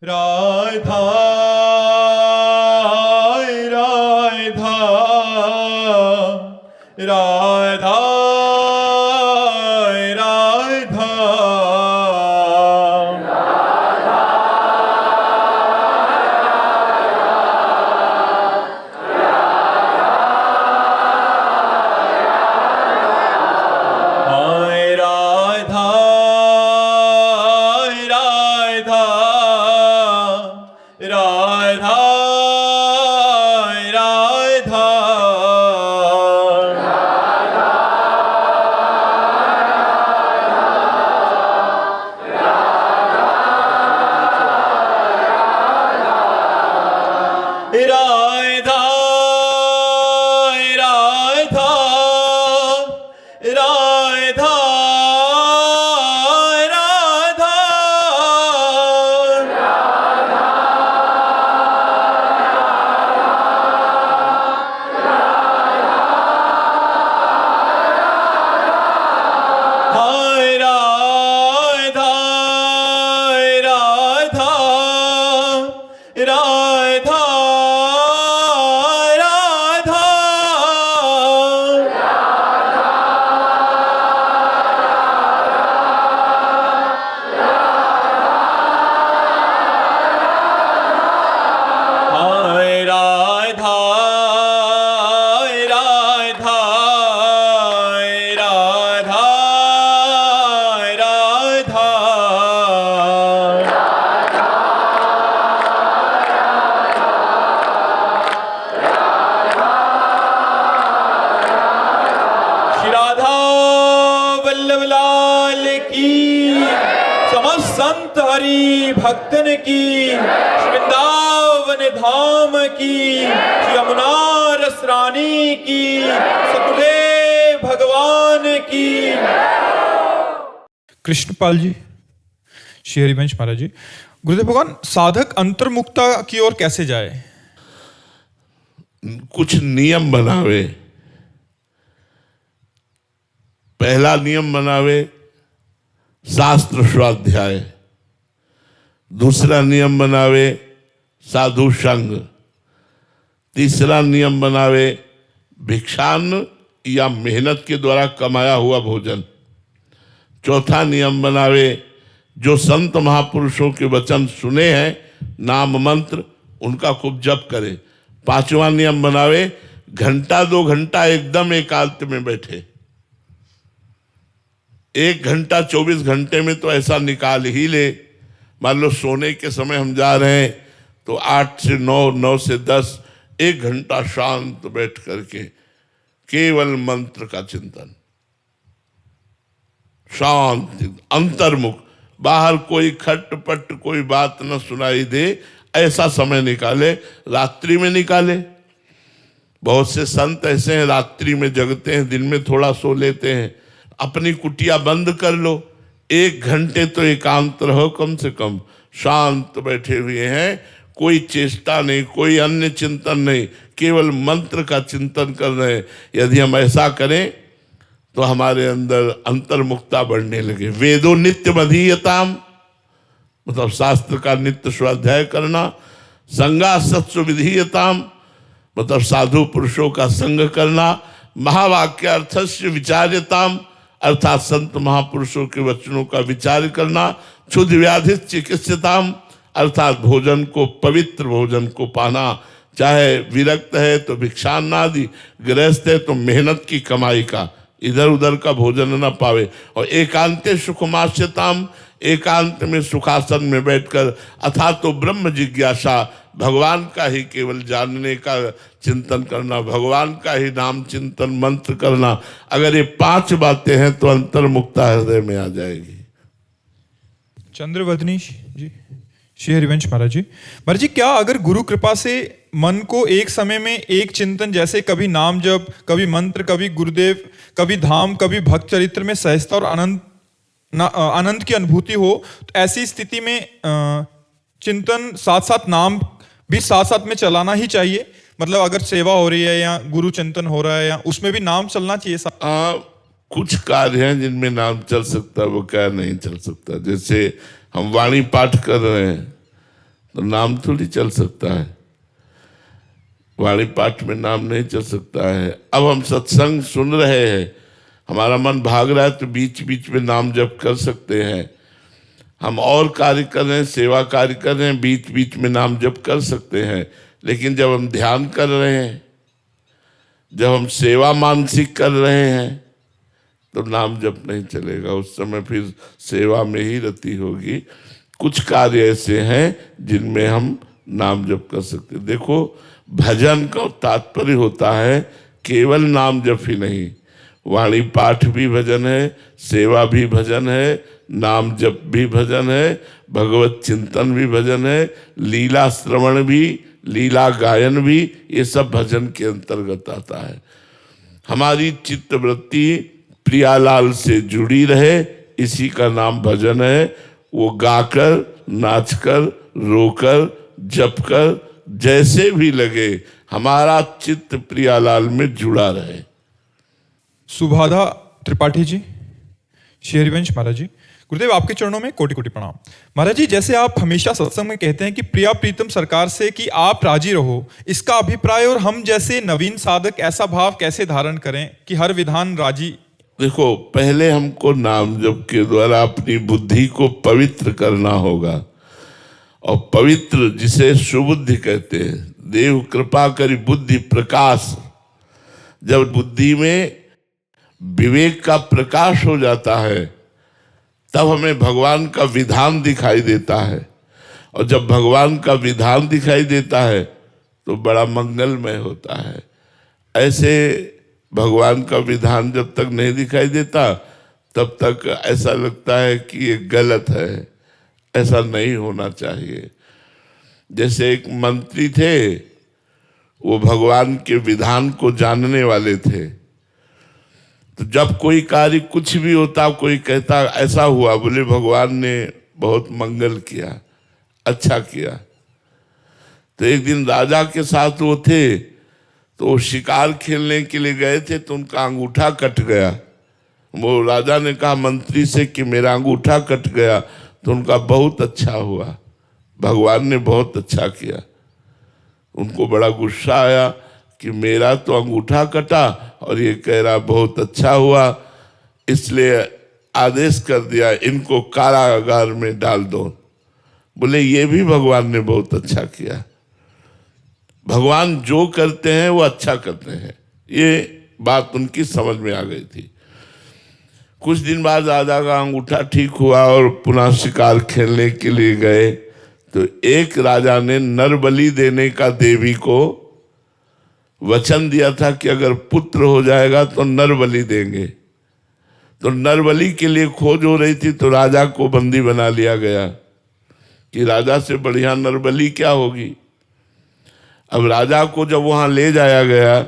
राधा राधा राधा राधा संत हरि भक्तन की, वृंदावन धाम की, यमुना रस रानी की, सकुदेव भगवान की। कृष्णपाल जी, श्री हरिवंश महाराज जी, गुरुदेव भगवान, साधक अंतर्मुक्ता की ओर कैसे जाए? कुछ नियम बनावे। पहला नियम बनावे शास्त्र स्वाध्याय, दूसरा नियम बनावे साधु संग, तीसरा नियम बनावे भिक्षान्न या मेहनत के द्वारा कमाया हुआ भोजन, चौथा नियम बनावे जो संत महापुरुषों के वचन सुने हैं नाम मंत्र उनका खूब जप करे, पांचवा नियम बनावे घंटा 2 घंटा एकदम एकांत में बैठे। 1 घंटा 24 घंटे में तो ऐसा निकाल ही ले। मान लो सोने के समय हम जा रहे हैं तो 8 से 9, 9 से 10 1 घंटा शांत बैठ करके केवल मंत्र का चिंतन, शांत अंतर्मुख, बाहर कोई खटपट कोई बात न सुनाई दे, ऐसा समय निकाले। रात्रि में निकाले। बहुत से संत ऐसे हैं रात्रि में जगते हैं, दिन में थोड़ा सो लेते हैं। अपनी कुटिया बंद कर लो, 1 घंटे तो एकांत रहो, कम से कम शांत बैठे हुए हैं, कोई चेष्टा नहीं, कोई अन्य चिंतन नहीं, केवल मंत्र का चिंतन कर रहे हैं। यदि हम ऐसा करें तो हमारे अंदर अंतर्मुक्ता बढ़ने लगे। वेदो नित्य मधीयताम, मतलब शास्त्र का नित्य स्वाध्याय करना, संगा सत्सु विधीयताम, मतलब साधु पुरुषों का संग करना, महावाक्यार्थस्य विचार्यताम, अर्थात संत महापुरुषों के वचनों का विचार करना, क्षुद्ध व्याधि चिकित्सताम, अर्थात भोजन को, पवित्र भोजन को पाना, चाहे विरक्त है तो भिक्षान्नादि, गृहस्थ है तो मेहनत की कमाई का, इधर उधर का भोजन न पावे। और एकांते सुखमास्यताम, एकांत में सुखासन में बैठकर अथा तो ब्रह्म जिज्ञासा, भगवान का ही केवल जानने का चिंतन करना, भगवान का ही नाम चिंतन मंत्र करना। अगर ये 5 बातें हैं तो अंतर्मुक्ता हृदय में आ जाएगी। चंद्रवदनी जी, श्री हरिवंश महाराज जी, महाराज जी, क्या अगर गुरु कृपा से मन को एक समय में एक चिंतन, जैसे कभी नाम जप, कभी मंत्र, कभी गुरुदेव, कभी धाम, कभी भक्त चरित्र में सहजता और आनंद की अनुभूति हो, तो ऐसी स्थिति में चिंतन साथ साथ नाम भी साथ साथ में चलाना ही चाहिए? मतलब अगर सेवा हो रही है या गुरु चिंतन हो रहा है या उसमें भी नाम चलना चाहिए साथ? कुछ कार्य हैं जिनमें नाम चल सकता है, वो क्या नहीं चल सकता। जैसे हम वाणी पाठ कर रहे हैं तो नाम थोड़ी चल सकता है, वाणी पाठ में नाम नहीं चल सकता है। अब हम सत्संग सुन रहे हैं, हमारा मन भाग रहा है तो बीच बीच में नाम जप कर सकते हैं। हम और कार्य कर रहे हैं, सेवा कार्य कर रहे हैं, बीच बीच में नाम जप कर सकते हैं। लेकिन जब हम ध्यान कर रहे हैं, जब हम सेवा मानसिक कर रहे हैं, तो नाम जप नहीं चलेगा। उस समय फिर सेवा में ही रति होगी। कुछ कार्य ऐसे हैं जिनमें हम नाम जप कर सकते हैं। देखो, भजन का तात्पर्य होता है केवल नाम जप ही नहीं, वाणी पाठ भी भजन है, सेवा भी भजन है, नाम जप भी भजन है, भगवत चिंतन भी भजन है, लीला श्रवण भी, लीला गायन भी, ये सब भजन के अंतर्गत आता है। हमारी चित्त वृत्ति प्रियालाल से जुड़ी रहे, इसी का नाम भजन है। वो गाकर, नाचकर, रोकर, जपकर, जैसे भी लगे, हमारा चित्त प्रियालाल में जुड़ा रहे। सुभाधा त्रिपाठी जी, श्री हरिवंश महाराज जी, गुरुदेव आपके चरणों में कोटि कोटि प्रणाम। महाराज जी, जैसे आप हमेशा सत्संग में कहते हैं कि प्रिया प्रीतम सरकार से कि आप राजी रहो, इसका अभिप्राय और हम जैसे नवीन साधक ऐसा भाव कैसे धारण करें कि हर विधान राजी? देखो, पहले हमको नाम जप के द्वारा अपनी बुद्धि को पवित्र करना होगा। और पवित्र जिसे सुबुद्धि कहते हैं, देव कृपा करी बुद्धि प्रकाश। जब बुद्धि में विवेक का प्रकाश हो जाता है, तब हमें भगवान का विधान दिखाई देता है। और जब भगवान का विधान दिखाई देता है तो बड़ा मंगलमय होता है। ऐसे भगवान का विधान जब तक नहीं दिखाई देता, तब तक ऐसा लगता है कि ये गलत है, ऐसा नहीं होना चाहिए। जैसे एक मंत्री थे, वो भगवान के विधान को जानने वाले थे। तो जब कोई कार्य कुछ भी होता, कोई कहता ऐसा हुआ, बोले भगवान ने बहुत मंगल किया, अच्छा किया। तो एक दिन राजा के साथ वो थे, तो वो शिकार खेलने के लिए गए थे, तो उनका अंगूठा कट गया। वो राजा ने कहा मंत्री से कि मेरा अंगूठा कट गया, तो उनका बहुत अच्छा हुआ, भगवान ने बहुत अच्छा किया। उनको बड़ा गुस्सा आया कि मेरा तो अंगूठा कटा और ये कह रहा बहुत अच्छा हुआ, इसलिए आदेश कर दिया इनको कारागार में डाल दो। बोले ये भी भगवान ने बहुत अच्छा किया। भगवान जो करते हैं वो अच्छा करते हैं, ये बात उनकी समझ में आ गई थी। कुछ दिन बाद राजा का अंगूठा ठीक हुआ और पुनः शिकार खेलने के लिए गए। तो एक राजा ने नर बलि देने का देवी को वचन दिया था कि अगर पुत्र हो जाएगा तो नर बलि देंगे। तो नर बलि के लिए खोज हो रही थी, तो राजा को बंदी बना लिया गया कि राजा से बढ़िया नर बलि क्या होगी। अब राजा को जब वहां ले जाया गया,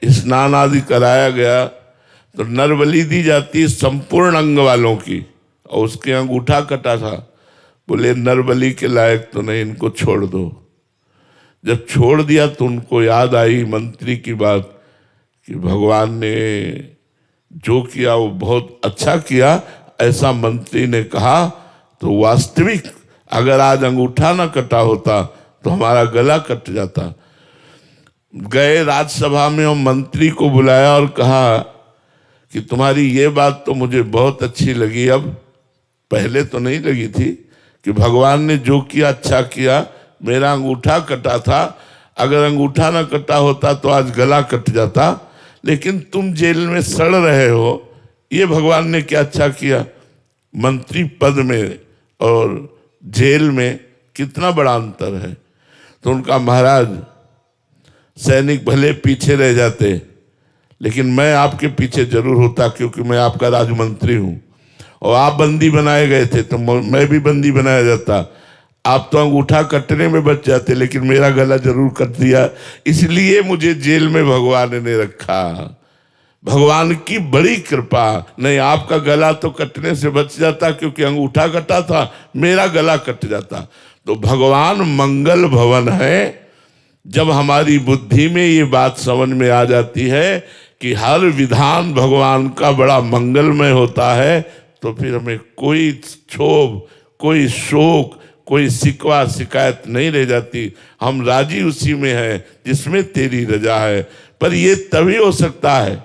स्नान आदि कराया गया, तो नर बलि दी जाती संपूर्ण अंग वालों की, और उसके अंगूठा कटा था। बोले नर बलि के लायक तो नहीं, इनको छोड़ दो। जब छोड़ दिया तो उनको याद आई मंत्री की बात कि भगवान ने जो किया वो बहुत अच्छा किया, ऐसा मंत्री ने कहा। तो वास्तविक अगर आज अंगूठा ना कटा होता तो हमारा गला कट जाता। गए राज्यसभा में और मंत्री को बुलाया और कहा कि तुम्हारी ये बात तो मुझे बहुत अच्छी लगी, अब पहले तो नहीं लगी थी कि भगवान ने जो किया अच्छा किया। मेरा अंगूठा कटा था, अगर अंगूठा ना कटा होता तो आज गला कट जाता, लेकिन तुम जेल में सड़ रहे हो, ये भगवान ने क्या अच्छा किया। मंत्री पद में और जेल में कितना बड़ा अंतर है। तो उनका महाराज सैनिक भले पीछे रह जाते, लेकिन मैं आपके पीछे जरूर होता, क्योंकि मैं आपका राजमंत्री हूं और आप बंदी बनाए गए थे तो मैं भी बंदी बनाया जाता। आप तो अंगूठा कटने में बच जाते, लेकिन मेरा गला जरूर कट दिया, इसलिए मुझे जेल में भगवान ने रखा। भगवान की बड़ी कृपा। नहीं, आपका गला तो कटने से बच जाता क्योंकि अंगूठा कटा था, मेरा गला कट जाता। तो भगवान मंगल भवन है। जब हमारी बुद्धि में ये बात समझ में आ जाती है कि हर विधान भगवान का बड़ा मंगलमय होता है, तो फिर हमें कोई क्षोभ, कोई शोक, कोई शिकवा शिकायत नहीं रह जाती। हम राजी उसी में हैं जिसमें तेरी रजा है। पर ये तभी हो सकता है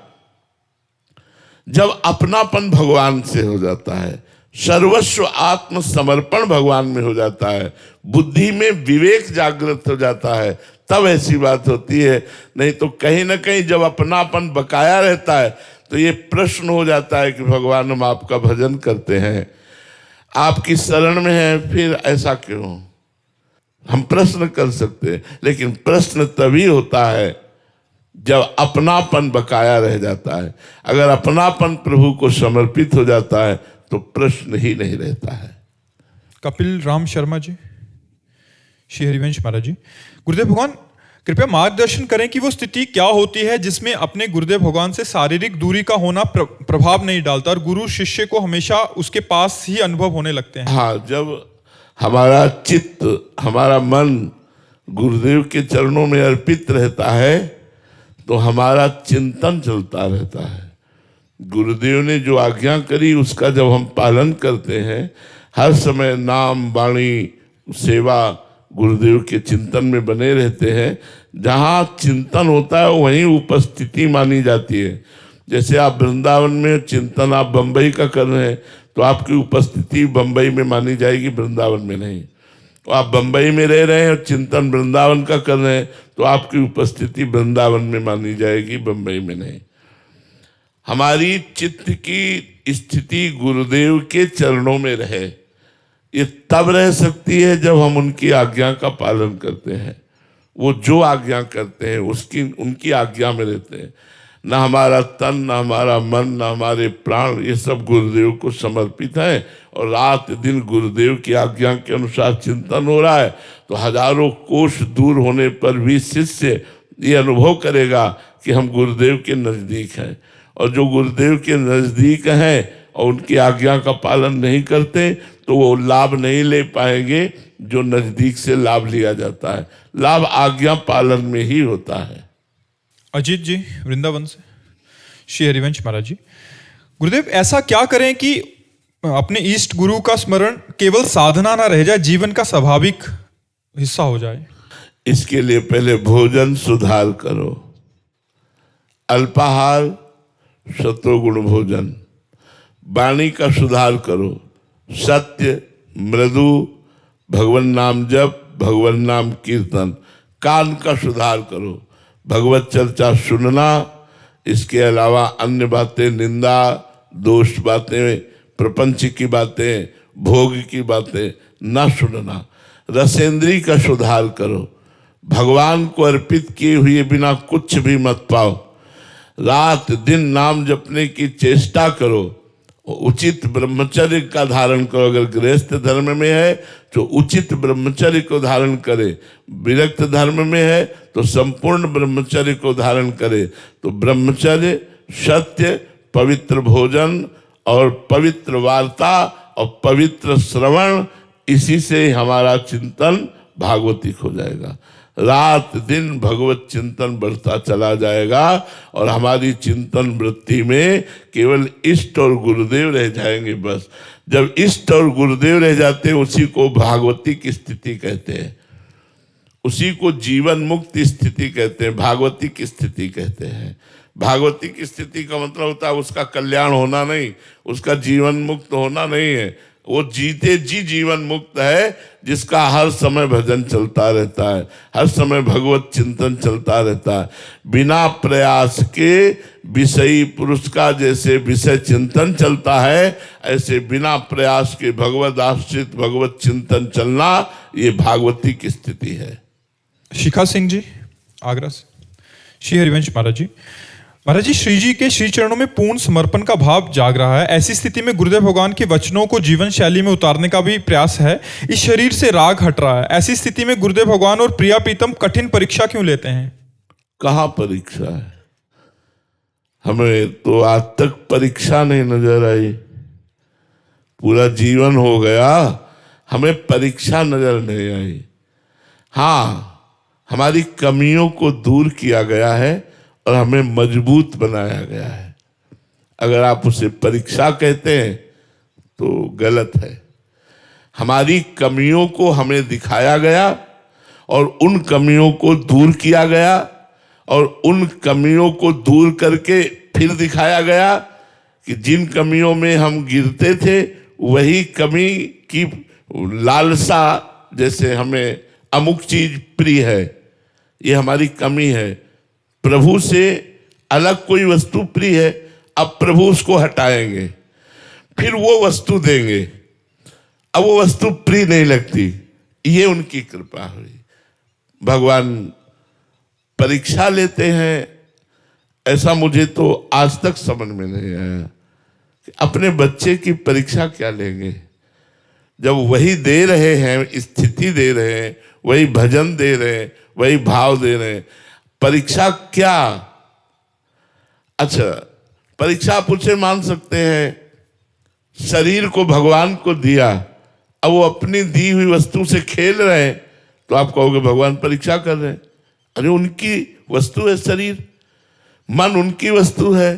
जब अपनापन भगवान से हो जाता है, सर्वस्व आत्मसमर्पण भगवान में हो जाता है, बुद्धि में विवेक जागृत हो जाता है, तब ऐसी बात होती है। नहीं तो कहीं ना कहीं जब अपनापन बकाया रहता है तो ये प्रश्न हो जाता है कि भगवान हम आपका भजन करते हैं, आपकी शरण में है, फिर ऐसा क्यों? हम प्रश्न कर सकते हैं, लेकिन प्रश्न तभी होता है जब अपनापन बकाया रह जाता है। अगर अपनापन प्रभु को समर्पित हो जाता है तो प्रश्न ही नहीं रहता है। कपिल राम शर्मा जी, श्री हरिवंश महाराज जी, गुरुदेव भगवान कृपया मार्गदर्शन करें कि वो स्थिति क्या होती है जिसमें अपने गुरुदेव भगवान से शारीरिक दूरी का होना प्रभाव नहीं डालता और गुरु शिष्य को हमेशा उसके पास ही अनुभव होने लगते हैं। हाँ, जब हमारा चित्त, हमारा मन गुरुदेव के चरणों में अर्पित रहता है तो हमारा चिंतन चलता रहता है। गुरुदेव ने जो आज्ञा करी उसका जब हम पालन करते हैं, हर समय नाम वाणी सेवा गुरुदेव के चिंतन में बने रहते हैं, जहाँ चिंतन होता है वहीं उपस्थिति मानी जाती है। जैसे आप वृंदावन में चिंतन आप बंबई का कर रहे हैं तो आपकी उपस्थिति बंबई में मानी जाएगी, वृंदावन में नहीं। तो आप बंबई में रह रहे हैं और चिंतन वृंदावन का कर रहे हैं तो आपकी उपस्थिति वृंदावन में मानी जाएगी, बंबई में नहीं। हमारी चित्त की स्थिति गुरुदेव के चरणों में रहे, ये तब रह सकती है जब हम उनकी आज्ञा का पालन करते हैं। वो जो आज्ञा करते हैं उसकी उनकी आज्ञा में रहते हैं। न हमारा तन, न हमारा मन, न हमारे प्राण, ये सब गुरुदेव को समर्पित है और रात दिन गुरुदेव की आज्ञा के अनुसार चिंतन हो रहा है तो हजारों कोस दूर होने पर भी शिष्य ये अनुभव करेगा कि हम गुरुदेव के नजदीक हैं। और जो गुरुदेव के नजदीक हैं और उनकी आज्ञा का पालन नहीं करते तो वो लाभ नहीं ले पाएंगे जो नजदीक से लाभ लिया जाता है। लाभ आज्ञा पालन में ही होता है। अजीत जी वृंदावन से, श्री हरिवंश महाराज जी, गुरुदेव ऐसा क्या करें कि अपने इष्ट गुरु का स्मरण केवल साधना ना रह जाए, जीवन का स्वाभाविक हिस्सा हो जाए? इसके लिए पहले भोजन सुधार करो, अल्पाहार सत्वगुण भोजन, वाणी का सुधार करो, सत्य मृदु भगवान नाम जप, भगवान नाम कीर्तन, कान का सुधार करो, भगवत चर्चा सुनना, इसके अलावा अन्य बातें, निंदा दोष बातें, प्रपंच की बातें, भोग की बातें न सुनना, रसेंद्री का सुधार करो, भगवान को अर्पित किए हुए बिना कुछ भी मत पाओ, रात दिन नाम जपने की चेष्टा करो, उचित ब्रह्मचर्य का धारण करो। अगर गृहस्थ धर्म में है तो उचित ब्रह्मचर्य को धारण करे, विरक्त धर्म में है तो संपूर्ण ब्रह्मचर्य को धारण करे। तो ब्रह्मचर्य, सत्य, पवित्र भोजन और पवित्र वार्ता और पवित्र श्रवण, इसी से हमारा चिंतन भागवतिक हो जाएगा। रात दिन भगवत चिंतन बढ़ता चला जाएगा और हमारी चिंतन वृत्ति में केवल इष्ट और गुरुदेव रह जाएंगे। बस जब इष्ट और गुरुदेव रह जाते हैं उसी को भागवती की स्थिति कहते हैं, उसी को जीवन मुक्त स्थिति कहते हैं, भागवती की स्थिति कहते हैं। भागवती की स्थिति का मतलब होता है उसका कल्याण होना नहीं, उसका जीवन मुक्त होना नहीं है। वो जीते जी जीवन मुक्त है जिसका हर समय भजन चलता रहता है, हर समय भगवत चिंतन चलता रहता है। बिना प्रयास के विषयी पुरुष का जैसे विषय चिंतन चलता है, ऐसे बिना प्रयास के भगवत आश्रित भगवत चिंतन चलना, ये भागवती की स्थिति है। शिखा सिंह जी आगरा से, श्री हरिवंश महाराज जी, महाराज जी श्री जी के श्री चरणों में पूर्ण समर्पण का भाव जाग रहा है। ऐसी स्थिति में गुरुदेव भगवान के वचनों को जीवन शैली में उतारने का भी प्रयास है। इस शरीर से राग हट रहा है। ऐसी स्थिति में गुरुदेव भगवान और प्रिया प्रीतम कठिन परीक्षा क्यों लेते हैं? कहाँ परीक्षा है? हमें तो आज तक परीक्षा नहीं नजर आई। पूरा जीवन हो गया, हमें परीक्षा नजर नहीं आई। हाँ, हमारी कमियों को दूर किया गया है और हमें मजबूत बनाया गया है। अगर आप उसे परीक्षा कहते हैं तो गलत है। हमारी कमियों को हमें दिखाया गया और उन कमियों को दूर किया गया और उन कमियों को दूर करके फिर दिखाया गया कि जिन कमियों में हम गिरते थे वही कमी की लालसा, जैसे हमें अमुक चीज प्रिय है, ये हमारी कमी है। प्रभु से अलग कोई वस्तु प्रिय है, अब प्रभु उसको हटाएंगे, फिर वो वस्तु देंगे, अब वो वस्तु प्रिय नहीं लगती। ये उनकी कृपा हुई। भगवान परीक्षा लेते हैं, ऐसा मुझे तो आज तक समझ में नहीं आया कि अपने बच्चे की परीक्षा क्या लेंगे, जब वही दे रहे हैं, स्थिति दे रहे हैं, वही भजन दे रहे हैं, वही भाव दे रहे हैं, परीक्षा क्या? अच्छा, परीक्षा आप उसे मान सकते हैं, शरीर को भगवान को दिया, अब वो अपनी दी हुई वस्तु से खेल रहे हैं, तो आप कहोगे भगवान परीक्षा कर रहे हैं। अरे उनकी वस्तु है शरीर, मन उनकी वस्तु है,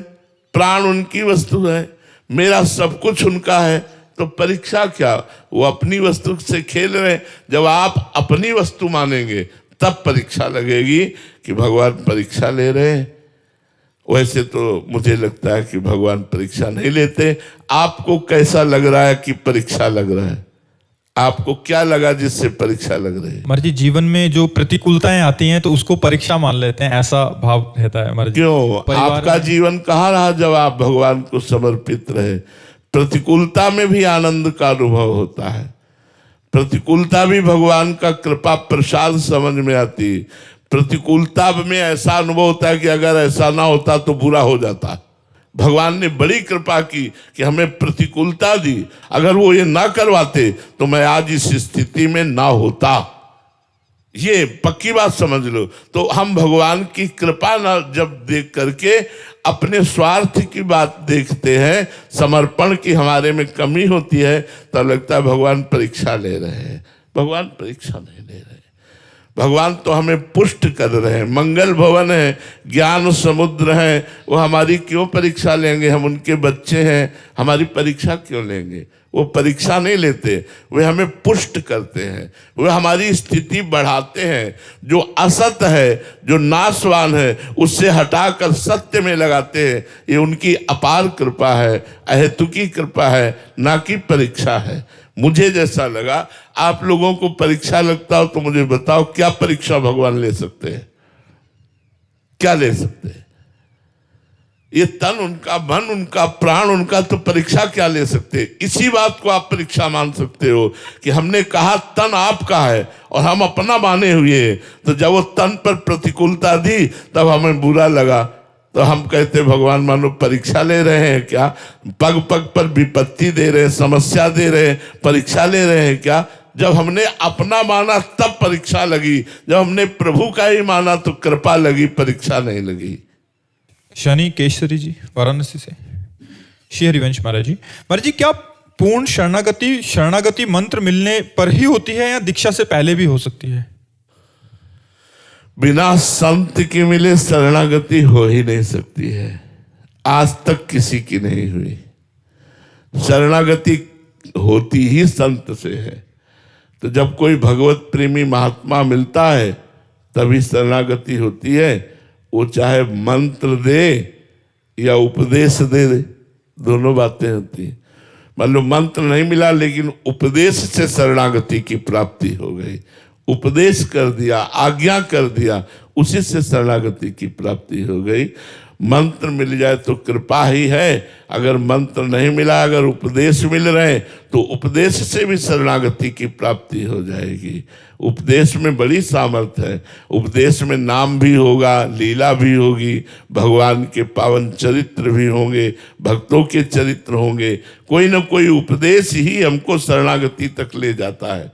प्राण उनकी वस्तु है, मेरा सब कुछ उनका है, तो परीक्षा क्या? वो अपनी वस्तु से खेल रहे हैं। जब आप अपनी वस्तु मानेंगे तब परीक्षा लगेगी कि भगवान परीक्षा ले रहे हैं। वैसे तो मुझे लगता है कि भगवान परीक्षा नहीं लेते। आपको कैसा लग रहा है कि परीक्षा लग रहा है? आपको क्या लगा जिससे परीक्षा लग रही है? महाराज जी, जीवन में जो प्रतिकूलताएं आती हैं तो उसको परीक्षा मान लेते हैं, ऐसा भाव रहता है महाराज जी। क्यों? आपका जीवन कहाँ रहा जब आप भगवान को समर्पित रहे? प्रतिकूलता में भी आनंद का अनुभव होता है, प्रतिकूलता भी भगवान का कृपा प्रसाद समझ में आती। प्रतिकूलता में ऐसा अनुभव होता है कि अगर ऐसा ना होता तो बुरा हो जाता। भगवान ने बड़ी कृपा की कि हमें प्रतिकूलता दी, अगर वो ये ना करवाते तो मैं आज इस स्थिति में ना होता। ये पक्की बात समझ लो। तो हम भगवान की कृपा ना जब देख करके अपने स्वार्थ की बात देखते हैं, समर्पण की हमारे में कमी होती है, तो लगता है भगवान परीक्षा ले रहे हैं। भगवान परीक्षा नहीं ले रहे, भगवान तो हमें पुष्ट कर रहे हैं। मंगल भवन है, ज्ञान समुद्र है, वो हमारी क्यों परीक्षा लेंगे? हम उनके बच्चे हैं, हमारी परीक्षा क्यों लेंगे? वो परीक्षा नहीं लेते, वे हमें पुष्ट करते हैं, वे हमारी स्थिति बढ़ाते हैं। जो असत है, जो नाशवान है, उससे हटाकर सत्य में लगाते हैं। ये उनकी अपार कृपा है, अहेतुकी कृपा है, ना कि परीक्षा है। मुझे जैसा लगा, आप लोगों को परीक्षा लगता हो तो मुझे बताओ, क्या परीक्षा भगवान ले सकते हैं? क्या ले सकते हैं? ये तन उनका, मन उनका, प्राण उनका, तो परीक्षा क्या ले सकते? इसी बात को आप परीक्षा मान सकते हो कि हमने कहा तन आपका है और हम अपना माने हुए हैं, तो जब वो तन पर प्रतिकूलता दी तब हमें बुरा लगा, तो हम कहते भगवान मानो परीक्षा ले रहे हैं क्या? पग पग पर विपत्ति दे रहे हैं, समस्या दे रहे हैं, परीक्षा ले रहे हैं क्या? जब हमने अपना माना तब परीक्षा लगी, जब हमने प्रभु का ही माना तो कृपा लगी, परीक्षा नहीं लगी। शनि केशरी जी वाराणसी से। श्री हरिवंश महाराज जी, महाराज जी, क्या पूर्ण शरणागति मंत्र मिलने पर ही होती है या दीक्षा से पहले भी हो सकती है? बिना संत की मिले शरणागति हो ही नहीं सकती है, आज तक किसी की नहीं हुई। शरणागति होती ही संत से है। तो जब कोई भगवत प्रेमी महात्मा मिलता है तभी शरणागति होती है। वो चाहे मंत्र दे या उपदेश दे, दोनों बातें होती हैं। मान लो मंत्र नहीं मिला लेकिन उपदेश से शरणागति की प्राप्ति हो गई, उपदेश कर दिया, आज्ञा कर दिया, उसी से शरणागति की प्राप्ति हो गई। मंत्र मिल जाए तो कृपा ही है, अगर मंत्र नहीं मिला, अगर उपदेश मिल रहे तो उपदेश से भी शरणागति की प्राप्ति हो जाएगी। उपदेश में बड़ी सामर्थ्य है, उपदेश में नाम भी होगा, लीला भी होगी, भगवान के पावन चरित्र भी होंगे, भक्तों के चरित्र होंगे, कोई ना कोई उपदेश ही हमको शरणागति तक ले जाता है।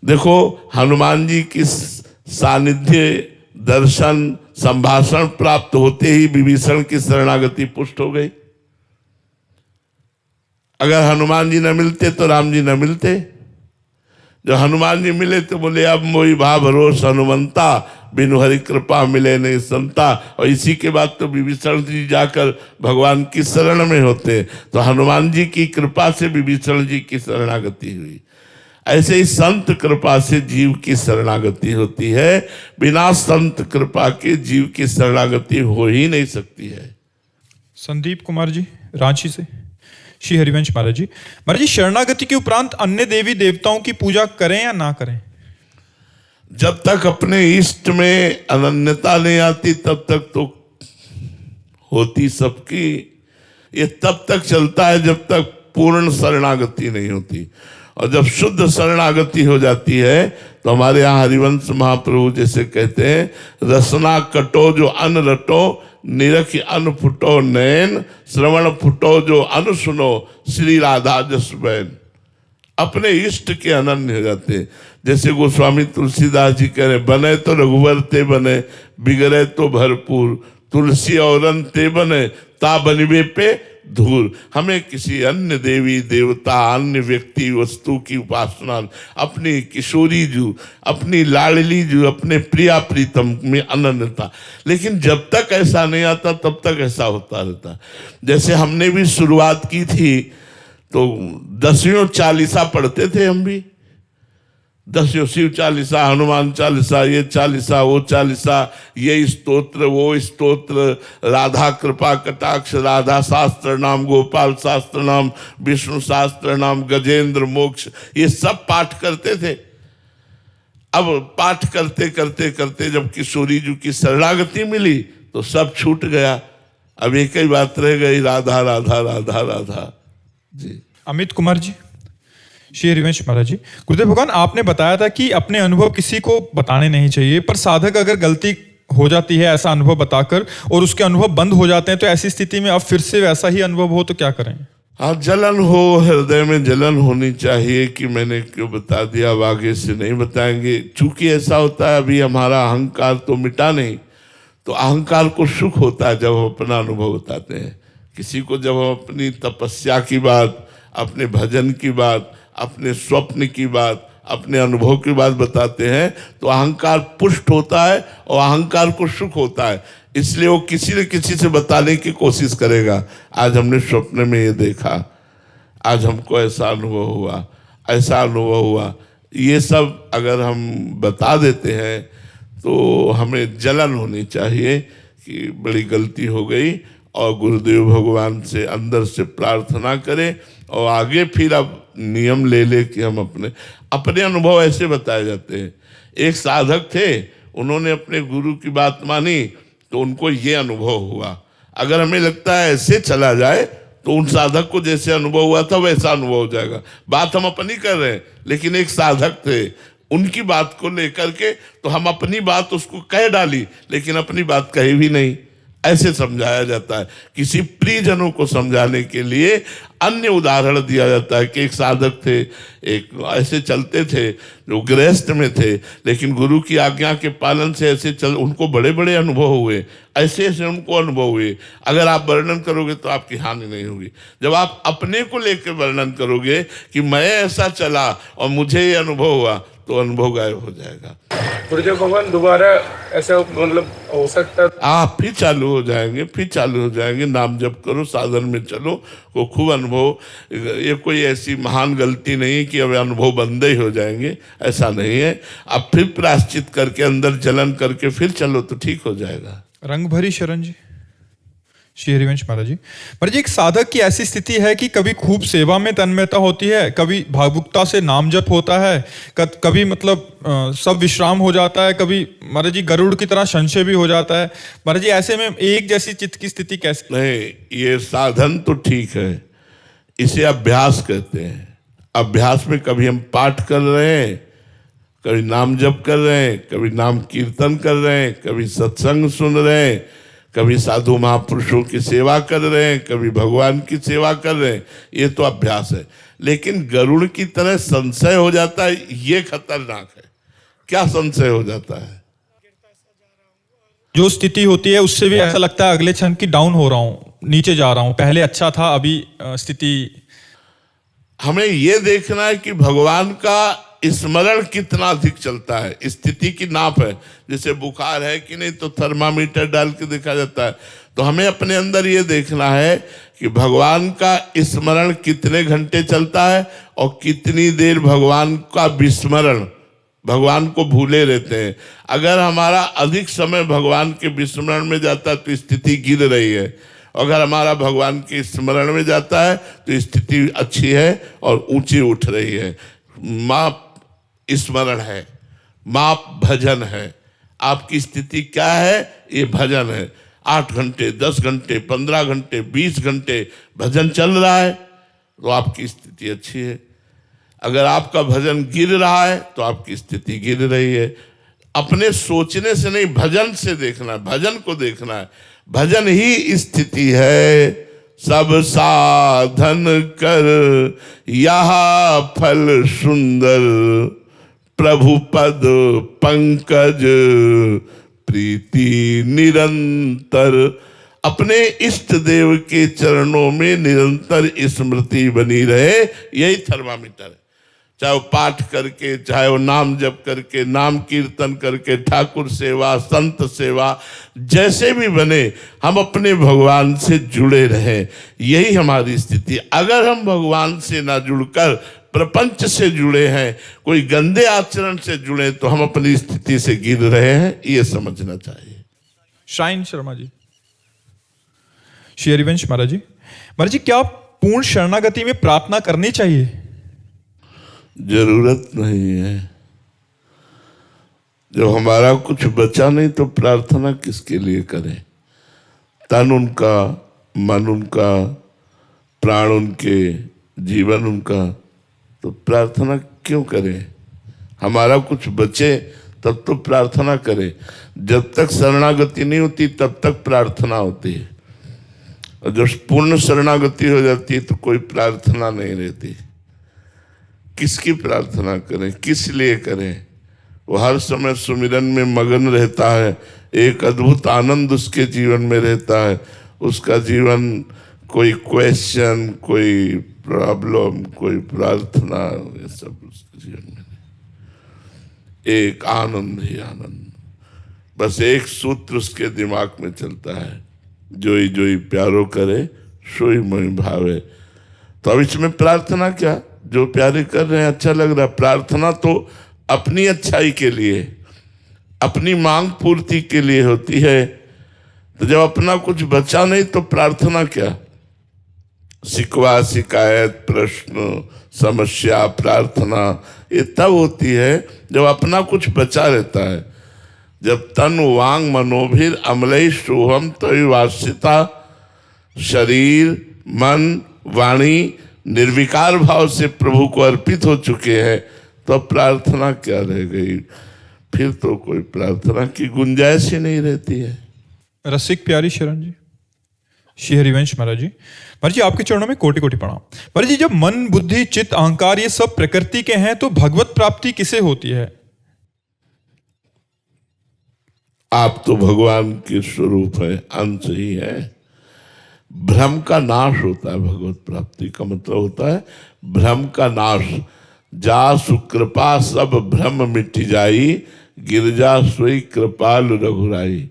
देखो, हनुमान जी की सानिध्य, दर्शन, संभाषण प्राप्त होते ही विभीषण की शरणागति पुष्ट हो गई। अगर हनुमान जी न मिलते तो राम जी न मिलते। जब हनुमान जी मिले तो बोले अब मोहि भा भरोस हनुमंता, बिनु हरि कृपा मिले नहीं संता। और इसी के बाद तो विभीषण जी जाकर भगवान की शरण में होते। तो हनुमान जी की कृपा से विभीषण जी की शरणागति हुई। ऐसे ही संत कृपा से जीव की शरणागति होती है। बिना संत कृपा के जीव की शरणागति हो ही नहीं सकती है। संदीप कुमार जी रांची से। श्री हरिवंश महाराज जी, महाराज जी शरणागति के उपरांत अन्य देवी देवताओं की पूजा करें या ना करें? जब तक अपने इष्ट में अनन्यता नहीं आती तब तक तो होती सबकी। ये तब तक चलता है जब तक पूर्ण शरणागति नहीं होती। और जब शुद्ध शरणागति हो जाती है तो हमारे यहाँ हरिवंश महाप्रभु जैसे कहते हैं, रसना कटो जो अन्न रटो, निरख अन्न फुटो नैन, श्रवण फुटो जो अन्न सुनो, श्री राधा जस बैन। अपने इष्ट के अनन्य हो जाते हैं। जैसे गोस्वामी तुलसीदास जी कह रहे, बने तो रघुवर ते बने, बिगड़े तो भरपूर, तुलसी और ते बने, ता बनिबे पे धूर। हमें किसी अन्य देवी देवता, अन्य व्यक्ति वस्तु की उपासना, अपनी किशोरी जू, अपनी लाडली जू, अपने प्रिया प्रीतम में अनन्यता। लेकिन जब तक ऐसा नहीं आता तब तक ऐसा होता रहता। जैसे हमने भी शुरुआत की थी तो 10वीं चालीसा पढ़ते थे हम भी। 10वीं शिव चालीसा, हनुमान चालीसा, ये चालीसा, वो चालीसा, ये स्तोत्र, वो स्तोत्र, राधा कृपा कटाक्ष, राधा शास्त्र नाम, गोपाल शास्त्र नाम, विष्णु शास्त्र नाम, गजेंद्र मोक्ष, ये सब पाठ करते थे। अब पाठ करते करते करते जब किशोरी जी की शरणागति मिली तो सब छूट गया। अब एक ही बात रह गई, राधा राधा राधा राधा। जी अमित कुमार जी। श्री हरिवंश महाराज जी, गुरुदेव भगवान आपने बताया था कि अपने अनुभव किसी को बताने नहीं चाहिए, पर साधक अगर गलती हो जाती है ऐसा अनुभव बताकर और उसके अनुभव बंद हो जाते हैं तो ऐसी स्थिति में अब फिर से वैसा ही अनुभव हो तो क्या करें? हाँ, जलन हो, हृदय में जलन होनी चाहिए कि मैंने क्यों बता दिया, अब आगे से नहीं बताएंगे। चूंकि ऐसा होता है अभी हमारा अहंकार तो मिटा नहीं, तो अहंकार को सुख होता है जब हम अपना अनुभव बताते हैं। किसी को जब हम अपनी तपस्या की बात, अपने भजन की बात, अपने स्वप्न की बात, अपने अनुभव की बात बताते हैं तो अहंकार पुष्ट होता है और अहंकार को सुख होता है। इसलिए वो किसी न किसी से बताने की कोशिश करेगा, आज हमने स्वप्न में ये देखा, आज हमको ऐसा अनुभव हुआ, ऐसा अनुभव हुआ। ये सब अगर हम बता देते हैं तो हमें जलन होनी चाहिए कि बड़ी गलती हो गई और गुरुदेव भगवान से अंदर से प्रार्थना करें और आगे फिर अब नियम ले ले कि हम अपने अनुभव ऐसे बताए जाते हैं। एक साधक थे, उन्होंने अपने गुरु की बात मानी तो उनको ये अनुभव हुआ। अगर हमें लगता है ऐसे चला जाए तो उन साधक को जैसे अनुभव हुआ था वैसा अनुभव हो जाएगा। बात हम अपनी कर रहे हैं, लेकिन एक साधक थे, उनकी बात को लेकर के तो हम अपनी बात उसको कह डाली, लेकिन अपनी बात कही भी नहीं। ऐसे समझाया जाता है। किसी प्रियजनों को समझाने के लिए अन्य उदाहरण दिया जाता है कि एक साधक थे, एक ऐसे चलते थे, जो गृहस्थ में थे, लेकिन गुरु की आज्ञा के पालन से ऐसे उनको बड़े बड़े अनुभव हुए, ऐसे ऐसे उनको अनुभव हुए। अगर आप वर्णन करोगे तो आपकी हानि नहीं होगी। जब आप अपने को लेकर वर्णन करोगे कि मैं ऐसा चला और मुझे ये अनुभव हुआ तो अनुभव गायब हो जाएगा। गुरुदेव भगवान दोबारा ऐसा मतलब हो सकता है? आप फिर चालू हो जाएंगे, फिर चालू हो जाएंगे। नाम जप करो, साधन में चलो, वो खूब अनुभव। ये कोई ऐसी महान गलती नहीं कि अब अनुभव बंद ही हो जाएंगे, ऐसा नहीं है। आप फिर प्रायश्चित करके अंदर जलन करके फिर चलो तो ठीक हो जाएगा। रंग भरी शरण जी। श्री हरिवंश महाराज जी, महाराज जी एक साधक की ऐसी स्थिति है कि कभी खूब सेवा में तन्मयता होती है, कभी भावुकता से नाम जप होता है, कभी मतलब सब विश्राम हो जाता है, कभी महाराज जी गरुड़ की तरह संशय भी हो जाता है। महाराज जी ऐसे में एक जैसी चित्त की स्थिति कैसे? नहीं, ये साधन तो ठीक है, इसे अभ्यास कहते हैं। अभ्यास में कभी हम पाठ कर रहे हैं, कभी नाम जप कर रहे हैं, कभी नाम कीर्तन कर रहे हैं, कभी सत्संग सुन रहे हैं, कभी साधु महापुरुषों की सेवा कर रहे हैं, कभी भगवान की सेवा कर रहे हैं। ये तो अभ्यास है। लेकिन गरुड़ की तरह संशय हो जाता है, ये खतरनाक है। क्या संशय हो जाता है? जो स्थिति होती है उससे भी ऐसा लगता है अगले क्षण की डाउन हो रहा हूं, नीचे जा रहा हूं, पहले अच्छा था अभी स्थिति। हमें ये देखना है कि भगवान का स्मरण कितना अधिक चलता है, स्थिति की नाप है। जैसे बुखार है कि नहीं तो थर्मामीटर डाल के देखा जाता है। तो हमें अपने अंदर ये देखना है कि भगवान का स्मरण कितने घंटे चलता है और कितनी देर भगवान का विस्मरण, भगवान को भूले रहते हैं। अगर हमारा अधिक समय भगवान के विस्मरण में जाता है तो स्थिति गिर रही है, अगर हमारा भगवान के स्मरण में जाता है तो स्थिति अच्छी है और ऊंची उठ रही है। माप स्मरण है, माप भजन है। आपकी स्थिति क्या है? ये भजन है। 8 घंटे, 10 घंटे, 15 घंटे, 20 घंटे भजन चल रहा है तो आपकी स्थिति अच्छी है। अगर आपका भजन गिर रहा है तो आपकी स्थिति गिर रही है। अपने सोचने से नहीं, भजन से देखना है, भजन को देखना है। भजन ही स्थिति है। सब साधन कर यह फल सुंदर, प्रभु पद पंकज प्रीति निरंतर। अपने इष्ट देव के चरणों में निरंतर स्मृति बनी रहे, यही थर्मामीटर है। चाहे वो पाठ करके, चाहे वो नाम जप करके, नाम कीर्तन करके, ठाकुर सेवा, संत सेवा, जैसे भी बने हम अपने भगवान से जुड़े रहें, यही हमारी स्थिति। अगर हम भगवान से ना जुड़कर प्रपंच से जुड़े हैं, कोई गंदे आचरण से जुड़े, तो हम अपनी स्थिति से गिर रहे हैं, ये समझना चाहिए। शाइन शर्मा जी। श्री हरिवंश महाराज जी, क्या पूर्ण शरणागति में प्रार्थना करनी चाहिए? जरूरत नहीं है। जब हमारा कुछ बचा नहीं तो प्रार्थना किसके लिए करें? तन उनका, मन उनका, प्राण उनके, जीवन उनका, तो प्रार्थना क्यों करें? हमारा कुछ बचे तब तो प्रार्थना करें। जब तक शरणागति नहीं होती तब तक प्रार्थना होती है, और जब पूर्ण शरणागति हो जाती है तो कोई प्रार्थना नहीं रहती। किसकी प्रार्थना करें, किस लिए करें? वो हर समय सुमिरन में मगन रहता है, एक अद्भुत आनंद उसके जीवन में रहता है। उसका जीवन कोई क्वेश्चन, कोई प्रॉब्लम, कोई प्रार्थना, ये सब उसके जीवन में नहीं। एक आनंद ही आनंद। बस एक सूत्र उसके दिमाग में चलता है, जोई जोई प्यारो करे सोई मोहि भावे। तो अब इसमें प्रार्थना क्या? जो प्यारे कर रहे हैं अच्छा लग रहा है। प्रार्थना तो अपनी अच्छाई के लिए, अपनी मांग पूर्ति के लिए होती है। तो जब अपना कुछ बचा नहीं तो प्रार्थना क्या? शिकवा, शिकायत, प्रश्न, समस्या, प्रार्थना ये तब होती है जब अपना कुछ बचा रहता है। जब तन वांग मनोभिर अमलई सोहम तय वासिता, शरीर, मन, वाणी निर्विकार भाव से प्रभु को अर्पित हो चुके हैं, तो प्रार्थना क्या रह गई? फिर तो कोई प्रार्थना की गुंजाइश ही नहीं रहती है। रसिक प्यारी शरण जी। श्री हरिवंश महाराज जी, आपके चरणों में कोटि कोटि प्रणाम। महाराज जी, जब मन, बुद्धि, चित्त, अहंकार ये सब प्रकृति के हैं तो भगवत प्राप्ति किसे होती है? आप तो भगवान के स्वरूप है, अंश ही है। भ्रम का नाश होता है। भगवत प्राप्ति का मतलब होता है भ्रम का नाश। जा सुकृपा सब भ्रम मिट जाई, गिरजा सोई कृपाल रघुराई।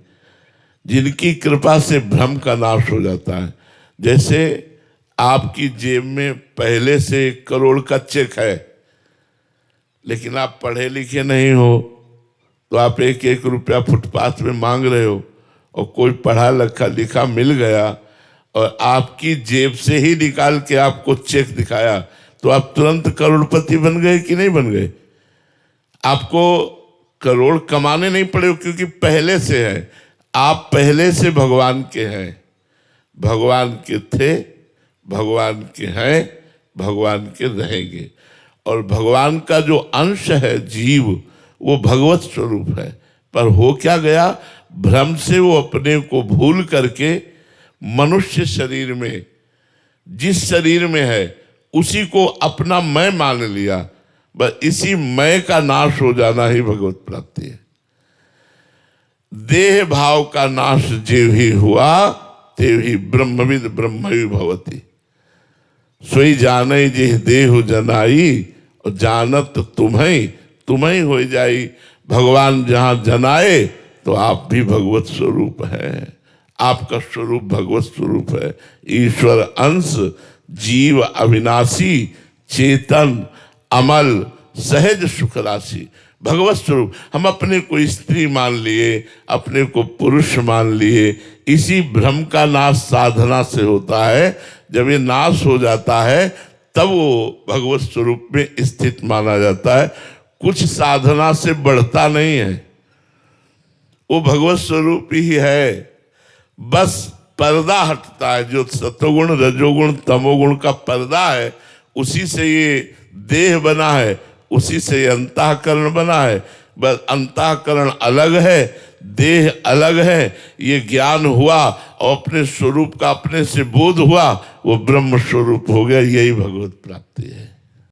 जिनकी कृपा से भ्रम का नाश हो जाता है। जैसे आपकी जेब में पहले से 1 करोड़ का चेक है, लेकिन आप पढ़े लिखे नहीं हो, तो आप 1-1 रुपया फुटपाथ में मांग रहे हो, और कोई पढ़ा लिखा मिल गया और आपकी जेब से ही निकाल के आपको चेक दिखाया, तो आप तुरंत करोड़पति बन गए कि नहीं बन गए? आपको करोड़ कमाने नहीं पड़े, क्योंकि पहले से है। आप पहले से भगवान के हैं, भगवान के थे, भगवान के हैं, भगवान के रहेंगे। और भगवान का जो अंश है जीव, वो भगवत स्वरूप है। पर हो क्या गया? भ्रम से वो अपने को भूल करके मनुष्य शरीर में, जिस शरीर में है उसी को अपना मैं मान लिया। बस इसी मैं का नाश हो जाना ही भगवत प्राप्ति है। देह भाव का नाश जेव ही हुआ, तेव ही ब्रह्मविद ब्रह्मवि भवति। सोई जाने जे देह जनाई, और जानत तुम्हें हो जाई। भगवान जहां जनाए तो आप भी भगवत स्वरूप हैं। आपका स्वरूप भगवत स्वरूप है। ईश्वर अंश, जीव अविनाशी, चेतन, अमल, सहज सुख राशि, भगवत स्वरूप। हम अपने को स्त्री मान लिए, अपने को पुरुष मान लिए। इसी भ्रम का नाश साधना से होता है। जब ये नाश हो जाता है तब वो भगवत स्वरूप में स्थित माना जाता है। कुछ साधना से बढ़ता नहीं है, वो भगवत स्वरूप ही है। बस पर्दा हटता है, जो सतोगुण रजोगुण तमोगुण का पर्दा है, उसी से ये देह बना है, उसी से ये अंतःकरण बना है। बस अंतःकरण अलग है, देह अलग है। ये ज्ञान हुआ और अपने स्वरूप का अपने से बोध हुआ, वो ब्रह्म स्वरूप हो गया। यही भगवत प्राप्ति है।